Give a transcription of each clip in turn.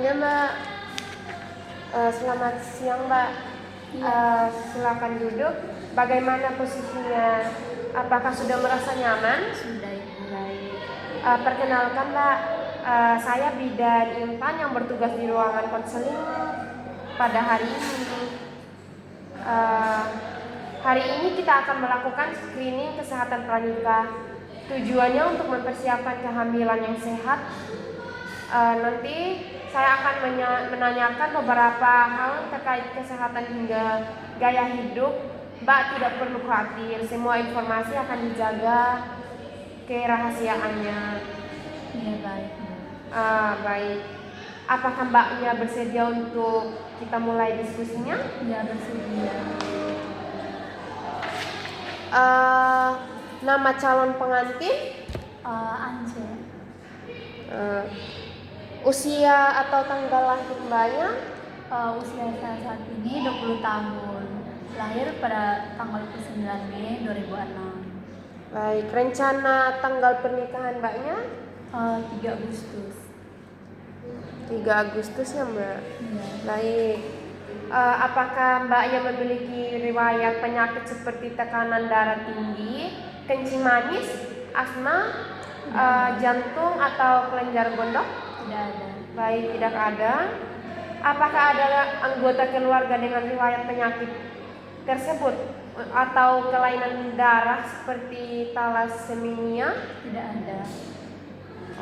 Ya Mbak, selamat siang Mbak. Silakan duduk. Bagaimana posisinya? Apakah sudah merasa nyaman? Sudah baik. Perkenalkan Mbak, saya Bidan Intan yang bertugas di ruangan konseling pada hari ini. Hari ini kita akan melakukan screening kesehatan pranikah. Tujuannya untuk mempersiapkan kehamilan yang sehat. Nanti saya akan menanyakan beberapa hal terkait kesehatan hingga gaya hidup. Mbak tidak perlu khawatir, semua informasi akan dijaga kerahasiaannya. Ya baik. Baik. Apakah Mbaknya bersedia untuk kita mulai diskusinya? Ya bersedia. Nama calon pengantin? Ance. Usia atau tanggal lahir Mbaknya? Usia saya saat ini 20 tahun. Lahir pada tanggal 9 Mei 2006. Baik, rencana tanggal pernikahan Mbaknya? 3 Agustus. 3 Agustus ya Mbak? Ya. Baik. Apakah Mbaknya memiliki riwayat penyakit seperti tekanan darah tinggi, kencing manis, asma, jantung atau kelenjar gondok? Tidak ada. Baik, tidak ada. Apakah ada anggota keluarga dengan riwayat penyakit tersebut atau kelainan darah seperti thalassemia? Tidak ada.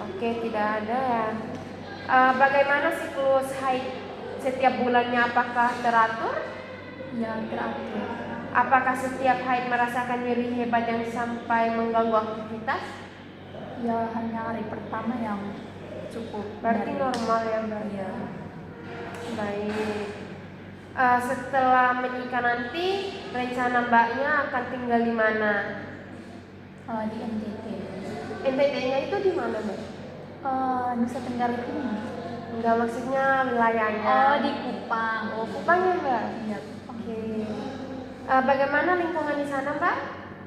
Oke, tidak ada ya. Bagaimana siklus haid setiap bulannya, apakah teratur? Ya teratur. Apakah setiap haid merasakan nyeri hebat yang sampai mengganggu aktivitas? Ya hanya hari pertama yang cukup. Berarti nyeri. normal ya Mbak? Ya. Baik. Setelah menikah nanti rencana Mbaknya akan tinggal di mana? Di NTT. NTT-nya itu di mana Mbak? Nusa Tenggara Timur. Enggak, maksudnya wilayahnya. Di Kupang. Oh, Kupang ya Mbak? Ya Kupang. Oke. Bagaimana lingkungan di sana Mbak?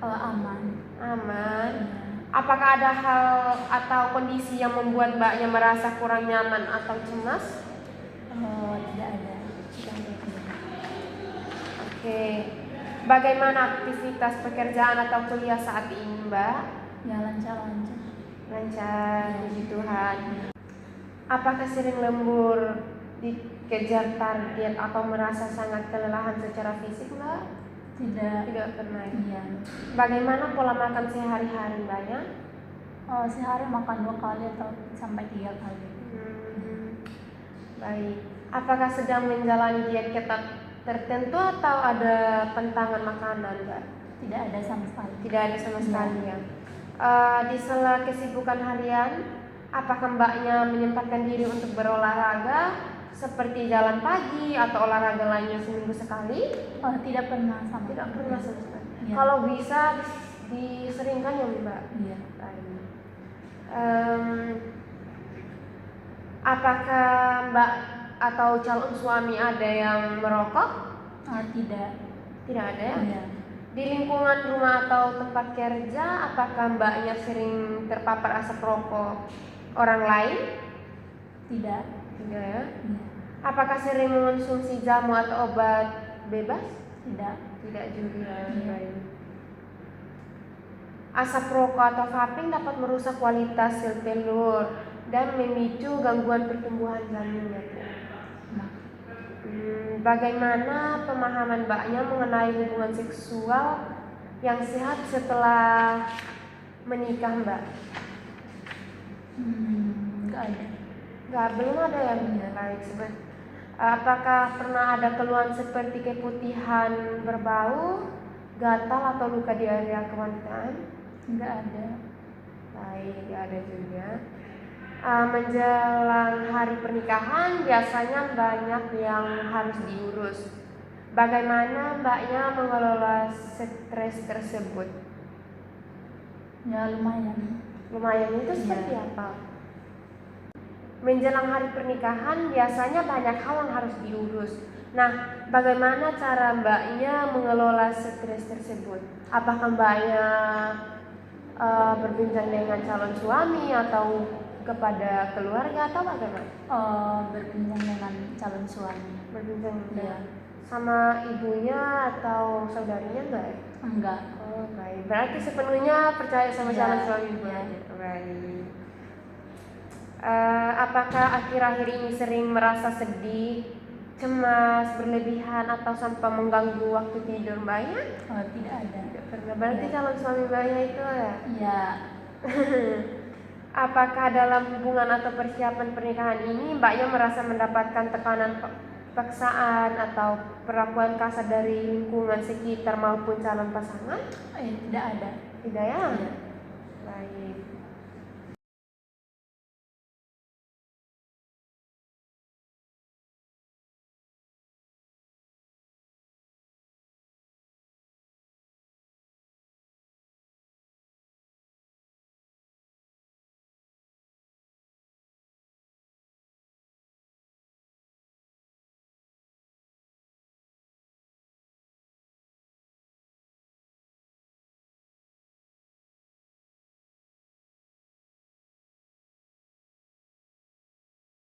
Aman. Aman. Ya. Apakah ada hal atau kondisi yang membuat Mbaknya merasa kurang nyaman atau cemas? Tidak ada. Oke. Bagaimana aktivitas pekerjaan atau kuliah saat ini Mbak? Ya lancar-lancar. Lancar, puji Tuhan. Apakah sering lembur, dikejar target atau merasa sangat kelelahan secara fisik Mbak? Tidak. Tidak pernah. Iya. Bagaimana pola makan sehari-hari Mbaknya? Sehari makan 2 kali atau sampai 3 kali. Baik. Apakah sedang menjalani diet ketat tertentu atau ada pantangan makanan Mbak? Tidak ada sama sekali. Tidak ada sama sekali ya. Di sela kesibukan harian, apakah Mbaknya menyempatkan diri untuk berolahraga seperti jalan pagi atau olahraga lainnya seminggu sekali? Tidak pernah sama. Tidak pernah sama sekali. Ya. Kalau bisa diseringkan ya Mbak. Iya. Apakah Mbak atau calon suami ada yang merokok? Tidak. Tidak ada ya? Iya. Di lingkungan rumah atau tempat kerja, apakah Mbaknya sering terpapar asap rokok orang lain? Tidak. Tidak ya? Iya. Apakah sering mengonsumsi jamu atau obat bebas? Tidak. Tidak juga. Iya. Asap rokok atau vaping dapat merusak kualitas sel telur dan memicu gangguan pertumbuhan janin. Bagaimana pemahaman Mbaknya mengenai hubungan seksual yang sehat setelah menikah Mbak? Nggak ada. Belum ada ya Mbak? Baik, apakah pernah ada keluhan seperti keputihan berbau, gatal atau luka di area kewanitaan? Nggak ada. Baik, nggak ada juga. Menjelang hari pernikahan biasanya banyak yang harus diurus. Bagaimana Mbaknya mengelola stres tersebut? Ya lumayan. Lumayan itu seperti apa? Menjelang hari pernikahan biasanya banyak hal yang harus diurus. Nah, bagaimana cara Mbaknya mengelola stres tersebut? Apakah Mbaknya berbincang dengan calon suami atau kepada keluarga atau bagaimana? Berbincang dengan calon suami. Berbincang Iya. sama ibunya atau saudarinya enggak ya? Enggak. Oh baik, berarti sepenuhnya percaya sama Iya, calon suami ibu. iya. Baik. Apakah akhir-akhir ini sering merasa sedih, cemas, berlebihan atau sampai mengganggu waktu tidur Mbaknya? Tidak ada. Tidak pernah. Berarti Iya. calon suami Mbaknya itu ya? Iya. Apakah dalam hubungan atau persiapan pernikahan ini Mbaknya merasa mendapatkan tekanan paksaan atau perlakuan kasar dari lingkungan sekitar maupun calon pasangan? Tidak ada. Tidak ya? Iya. Baik.